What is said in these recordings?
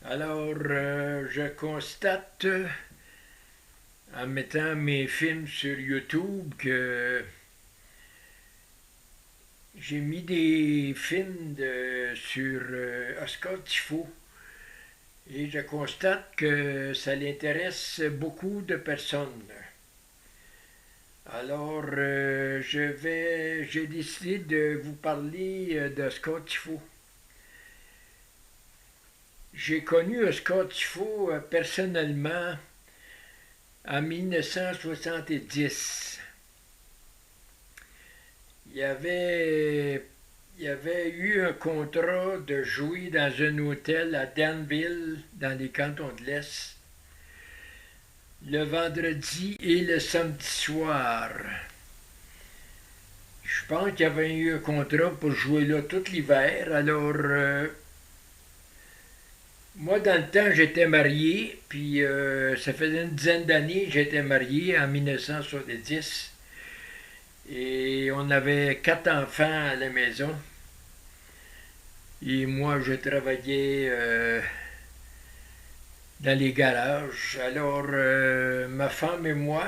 Alors, je constate, en mettant mes films sur YouTube, que j'ai mis des films sur Oscar Tifo et je constate que ça l'intéresse beaucoup de personnes. Alors, j'ai décidé de vous parler d'Oscar Tifo. J'ai connu Oscar Tifo personnellement en 1970. Il y avait, il y avait eu un contrat de jouer dans un hôtel à Danville, dans les cantons de l'Est, le vendredi et le samedi soir. Je pense qu'il y avait eu un contrat pour jouer là tout l'hiver. Alors, moi, dans le temps, j'étais marié, puis ça faisait une dizaine d'années que j'étais marié, en 1970. Et on avait 4 enfants à la maison. Et moi, je travaillais dans les garages. Alors, ma femme et moi,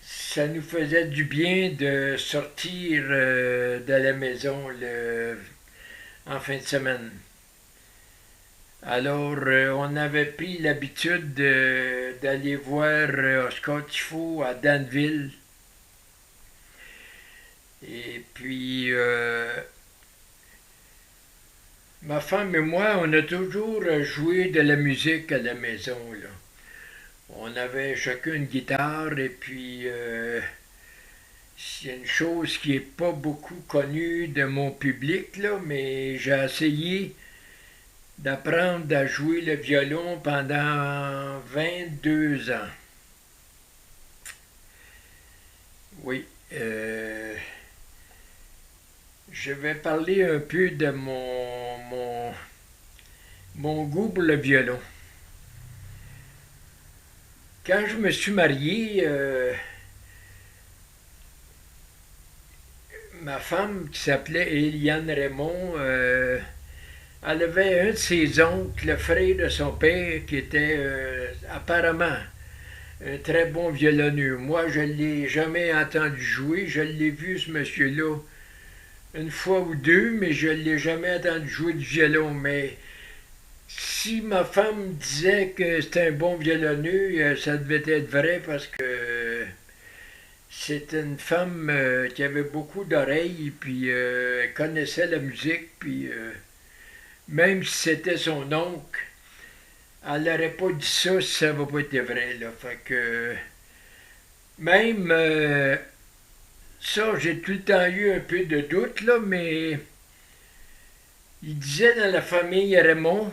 ça nous faisait du bien de sortir de la maison en fin de semaine. Alors, on avait pris l'habitude d'aller voir Oscar Tifo à Danville. Et puis, ma femme et moi, on a toujours joué de la musique à la maison, là. On avait chacun une guitare et puis c'est une chose qui n'est pas beaucoup connue de mon public, là, mais j'ai essayé d'apprendre à jouer le violon pendant 22 ans. Oui. Je vais parler un peu de mon goût pour le violon. Quand je me suis marié, ma femme, qui s'appelait Eliane Raymond, elle avait un de ses oncles, le frère de son père, qui était apparemment un très bon violonneux. Moi, je ne l'ai jamais entendu jouer. Je l'ai vu, ce monsieur-là, une fois ou deux, mais je ne l'ai jamais entendu jouer du violon. Mais si ma femme disait que c'était un bon violonneux, ça devait être vrai parce que c'était une femme qui avait beaucoup d'oreilles, puis elle connaissait la musique, puis même si c'était son oncle, elle n'aurait pas dit ça si ça n'avait pas été vrai. Là. Fait que même ça, j'ai tout le temps eu un peu de doute, là, mais il disait dans la famille Raymond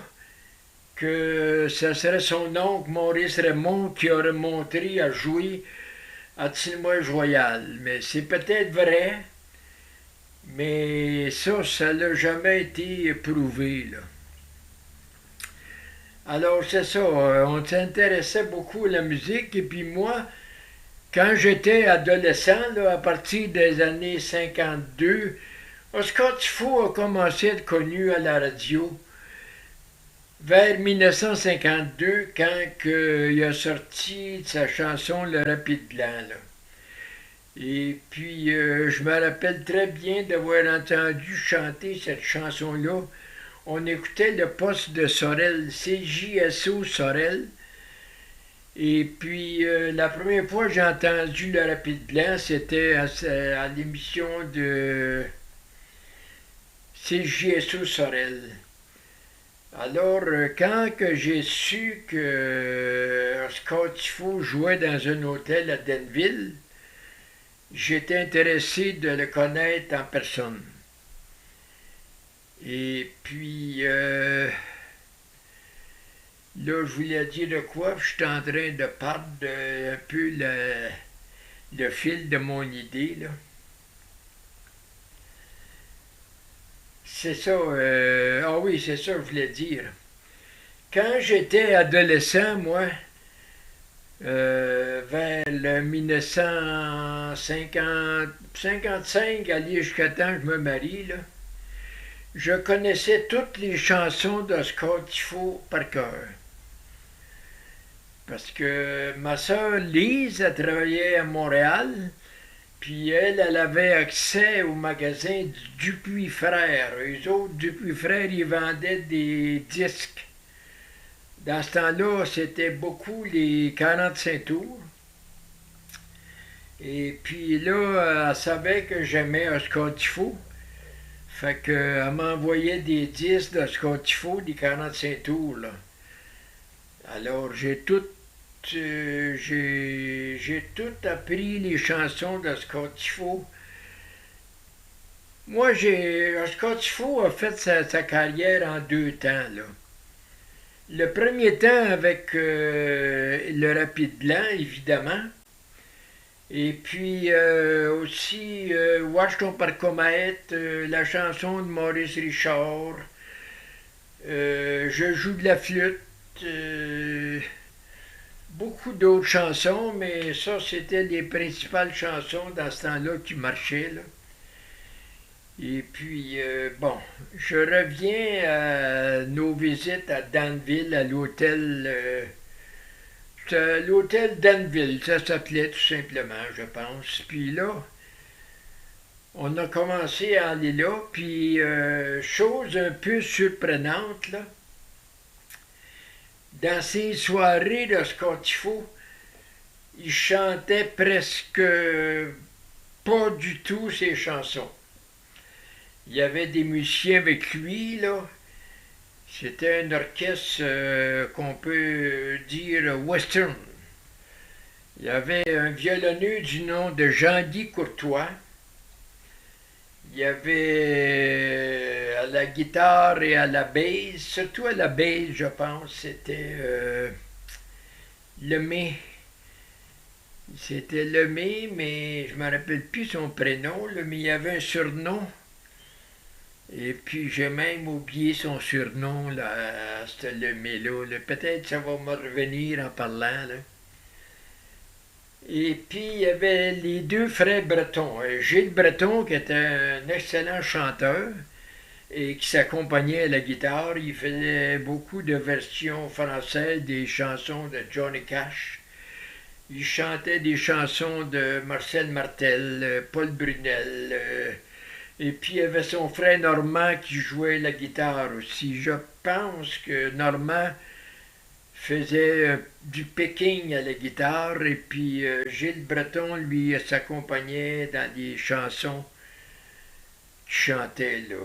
que ce serait son oncle Maurice Raymond qui aurait montré à jouer à Tinoise Royal. Mais c'est peut-être vrai, mais ça n'a jamais été prouvé. Là. Alors c'est ça, on s'intéressait beaucoup à la musique et puis moi, quand j'étais adolescent, là, à partir des années 52, Oscar Tifo a commencé à être connu à la radio vers 1952, quand il a sorti sa chanson Le Rapide Blanc. Là. Et puis, je me rappelle très bien d'avoir entendu chanter cette chanson-là. On écoutait le poste de Sorel, CJSO Sorel. Et puis, la première fois que j'ai entendu Le Rapide Blanc, c'était à l'émission de CJSO Sorel. Alors, quand que j'ai su que Oscar Tifo jouait dans un hôtel à Danville, j'étais intéressé de le connaître en personne. Et puis, là, je voulais dire de quoi, je suis en train de perdre un peu le fil de mon idée, là. C'est ça, ah oui, c'est ça que je voulais dire. Quand j'étais adolescent, moi, vers le 1950, 55, aller jusqu'à temps que je me marie, là, je connaissais toutes les chansons d'Oscar Tifo par cœur. Parce que ma sœur Lise, elle travaillait à Montréal, puis elle avait accès au magasin du Dupuis Frères. Eux autres, Dupuis Frères, ils vendaient des disques. Dans ce temps-là, c'était beaucoup les 45 tours. Et puis là, elle savait que j'aimais Oscar Tifo. Fait qu'elle m'envoyait des disques d'Oscar Tifo, des 45 tours, là. Alors, j'ai tout appris les chansons d'Oscar Tifo. Moi, Oscar Tifo a fait sa carrière en 2 temps, là. Le premier temps avec le Rapide Blanc, évidemment. Et puis aussi Watch ton parcomètre, la chanson de Maurice Richard. Je joue de la flûte. Beaucoup d'autres chansons, mais ça, c'était les principales chansons dans ce temps-là qui marchaient, là. Et puis, bon, je reviens à nos visites à Danville, à l'hôtel. L'hôtel Danville, ça s'appelait tout simplement, je pense. Puis là, on a commencé à aller là, puis chose un peu surprenante, là, dans ces soirées de Oscar Tifo, il chantait presque pas du tout ses chansons. Il y avait des musiciens avec lui, là. C'était un orchestre qu'on peut dire western. Il y avait un violonneux du nom de Jean-Guy Courtois. Il y avait à la guitare et à la basse, surtout à la basse, je pense, c'était Lemay. C'était Lemay, mais je ne me rappelle plus son prénom, là, mais il y avait un surnom. Et puis j'ai même oublié son surnom, là, c'était Lemay-là. Peut-être ça va me revenir en parlant, là. Et puis il y avait les deux frères Breton. Gilles Breton, qui était un excellent chanteur et qui s'accompagnait à la guitare. Il faisait beaucoup de versions françaises des chansons de Johnny Cash. Il chantait des chansons de Marcel Martel, Paul Brunel. Et puis il y avait son frère Normand qui jouait la guitare aussi. Je pense que Normand faisait du picking à la guitare et puis Gilles Breton, lui, s'accompagnait dans des chansons qu'il chantait, là.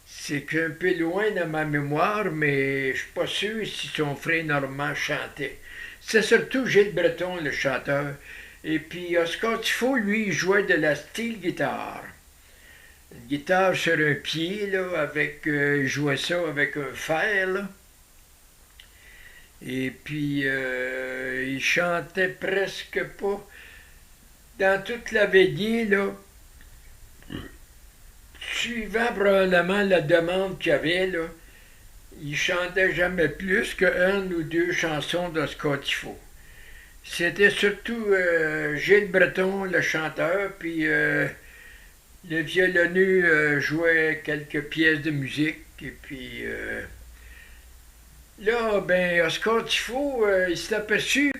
C'est un peu loin dans ma mémoire, mais je suis pas sûr si son frère Normand chantait. C'est surtout Gilles Breton, le chanteur. Et puis Oscar Tifo, lui, il jouait de la steel guitare. Une guitare sur un pied, là, avec, il jouait ça avec un fer, là. Et puis, il chantait presque pas. Dans toute la veillée, là, suivant probablement la demande qu'il y avait, là, il chantait jamais plus qu'une ou deux chansons d'Oscar Tifo. C'était surtout Gilles Breton, le chanteur, puis le violonneux jouait quelques pièces de musique, et puis là, ben, Oscar Tifo, il s'est aperçu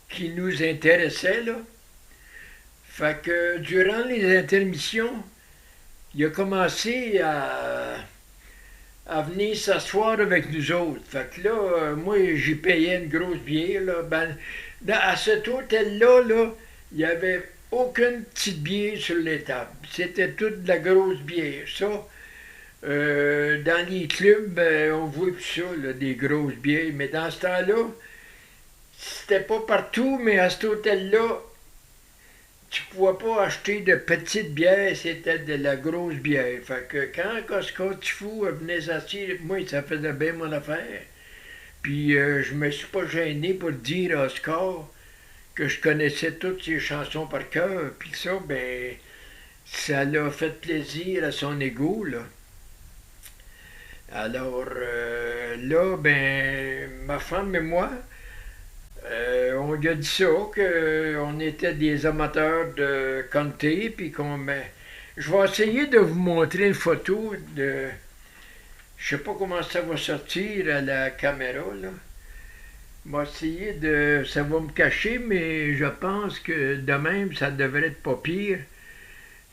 qu'il nous intéressait, là. Fait que durant les intermissions, il a commencé à venir s'asseoir avec nous autres. Fait que là, moi, j'y payais une grosse bière, là. Ben, à cet hôtel-là, là, il n'y avait aucune petite bière sur les tables. C'était toute de la grosse bière. Ça, dans les clubs, on voit plus ça, là, des grosses bières. Mais dans ce temps-là, c'était pas partout, mais à cet hôtel-là, tu ne pouvais pas acheter de petites bières, c'était de la grosse bière. Fait que quand Oscar Tifo venait s'asseoir, moi, ça faisait bien mon affaire. Puis je me suis pas gêné pour dire à Oscar que je connaissais toutes ses chansons par cœur. Puis ça, ben, ça l'a fait plaisir à son ego, là. Alors là, ben, ma femme et moi, on lui a dit ça, qu'on était des amateurs de country, puis Je vais essayer de vous montrer une photo de... Je sais pas comment ça va sortir à la caméra, là. Je vais essayer de... Ça va me cacher, mais je pense que de même, ça devrait être pas pire.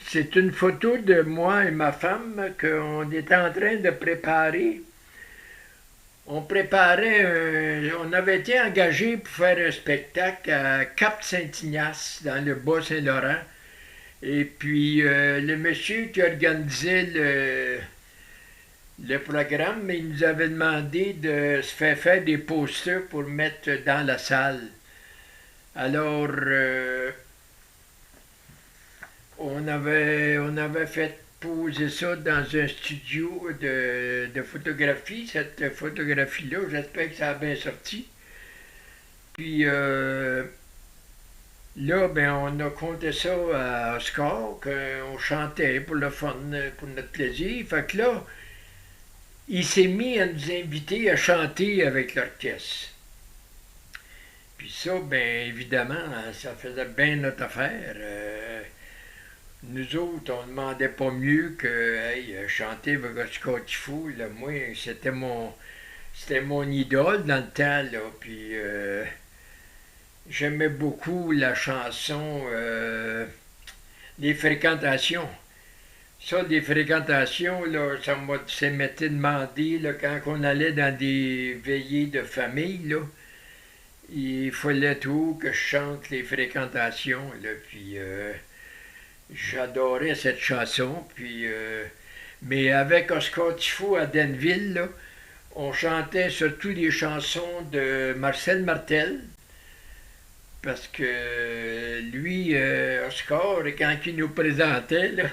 C'est une photo de moi et ma femme qu'on était en train de préparer. On avait été engagé pour faire un spectacle à Cap-Saint-Ignace, dans le Bas-Saint-Laurent. Et puis, le monsieur qui organisait le programme, il nous avait demandé de se faire des posters pour mettre dans la salle. Alors, on avait fait poser ça dans un studio de photographie. Cette photographie-là, j'espère que ça a bien sorti. Puis là, ben, on a compté ça à Oscar, qu'on chantait pour le fun, pour notre plaisir. Fait que là, il s'est mis à nous inviter à chanter avec l'orchestre. Puis ça, ben évidemment, ça faisait bien notre affaire. Nous autres, on ne demandait pas mieux que hey, chanter avec Oscar Tifou. Là, moi, c'était mon idole dans le temps. Là, puis j'aimais beaucoup la chanson Les Fréquentations. Ça, les fréquentations, là, ça m'était demandé là, quand on allait dans des veillées de famille, là, il fallait tout que je chante les fréquentations. Là, puis j'adorais cette chanson. Puis, mais avec Oscar Tifou à Denville, là, on chantait surtout les chansons de Marcel Martel. Parce que lui, Oscar, quand il nous présentait, là,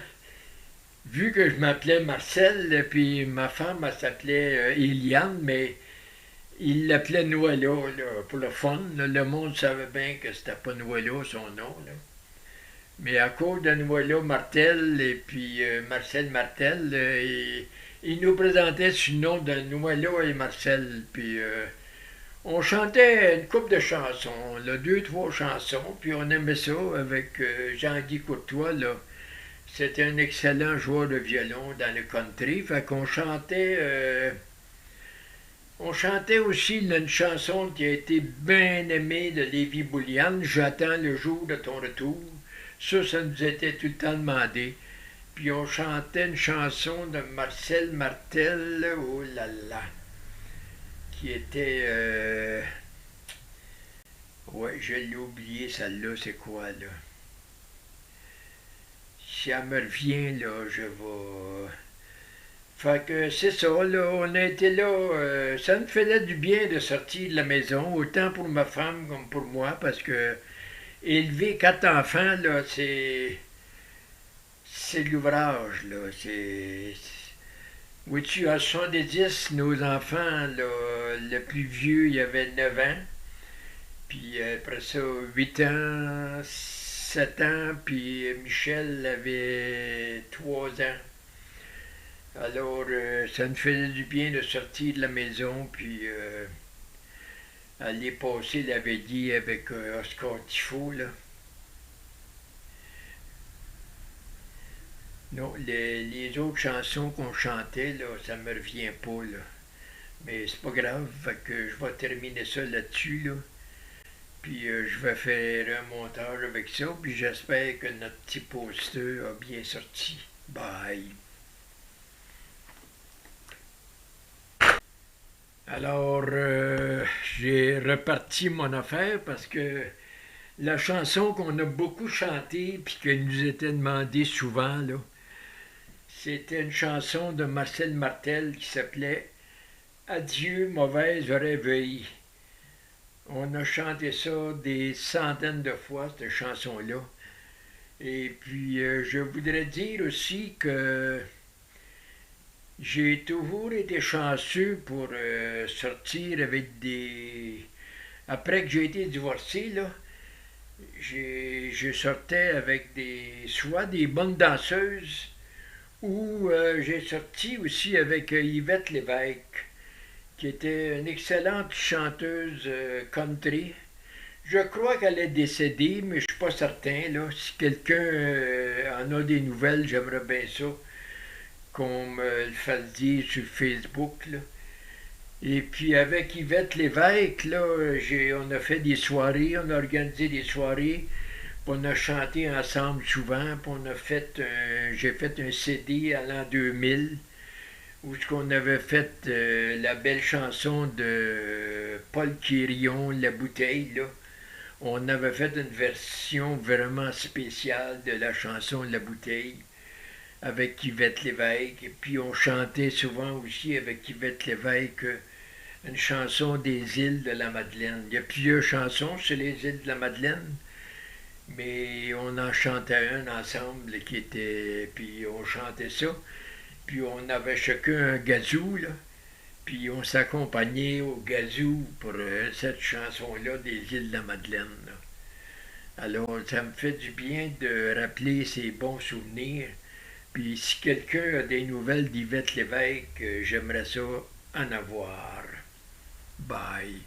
vu que je m'appelais Marcel, puis ma femme, elle s'appelait Eliane, mais il l'appelait Noëlla, là, pour le fun. Là, le monde savait bien que c'était pas Noëlla, son nom. Là. Mais à cause de Noëlla Martel et puis Marcel Martel, il nous présentait sous le nom de Noëlla et Marcel. Puis on chantait une couple de chansons, là, 2, 3 chansons, puis on aimait ça avec Jean-Guy Courtois, là. C'était un excellent joueur de violon dans le country. Fait qu'on chantait. On chantait aussi là, une chanson qui a été bien aimée de Lévi Bouliane, J'attends le jour de ton retour. Ça nous était tout le temps demandé. Puis on chantait une chanson de Marcel Martel, oh là là, qui était. Ouais, je l'ai oublié celle-là, c'est quoi là? Si elle me revient, là, je vais. Fait que c'est ça, là, on a été là. Ça me faisait du bien de sortir de la maison, autant pour ma femme comme pour moi, parce que élever 4 enfants, là, c'est l'ouvrage, là. Oui, à 70, nos enfants, là, le plus vieux, il avait 9 ans. Puis après ça, 8 ans, 7 ans, puis Michel avait 3 ans. Alors, ça me faisait du bien de sortir de la maison, puis aller passer la veillée avec Oscar Tifo, là. Non, les autres chansons qu'on chantait, là, ça me revient pas, là. Mais c'est pas grave, fait que je vais terminer ça là-dessus, là. Puis je vais faire un montage avec ça, puis j'espère que notre petit poster a bien sorti. Bye! Alors, j'ai reparti mon affaire parce que la chanson qu'on a beaucoup chantée puis qui nous était demandée souvent, là, c'était une chanson de Marcel Martel qui s'appelait Adieu, mauvaise réveil. On a chanté ça des centaines de fois, cette chanson-là. Et puis, je voudrais dire aussi que j'ai toujours été chanceux pour sortir avec des... Après que j'ai été divorcé, là, je sortais avec soit des bonnes danseuses ou j'ai sorti aussi avec Yvette Lévesque, qui était une excellente chanteuse country. Je crois qu'elle est décédée, mais je ne suis pas certain. Là. Si quelqu'un en a des nouvelles, j'aimerais bien ça qu'on me le fasse dire sur Facebook. Là. Et puis avec Yvette Lévesque, là, on a fait des soirées, on a organisé des soirées, puis on a chanté ensemble souvent, puis j'ai fait un CD à l'an 2000, où on avait fait la belle chanson de Paul Quirion, La bouteille, là. On avait fait une version vraiment spéciale de la chanson La bouteille avec Yvette Lévesque. Et puis on chantait souvent aussi avec Yvette Lévesque une chanson des îles de la Madeleine. Il y a plusieurs chansons sur les îles de la Madeleine, mais on en chantait une ensemble qui était. Puis on chantait ça. Puis on avait chacun un gazou, là. Puis on s'accompagnait au gazou pour cette chanson-là des îles de la Madeleine. Là. Alors ça me fait du bien de rappeler ces bons souvenirs. Puis si quelqu'un a des nouvelles d'Yvette Lévesque, j'aimerais ça en avoir. Bye.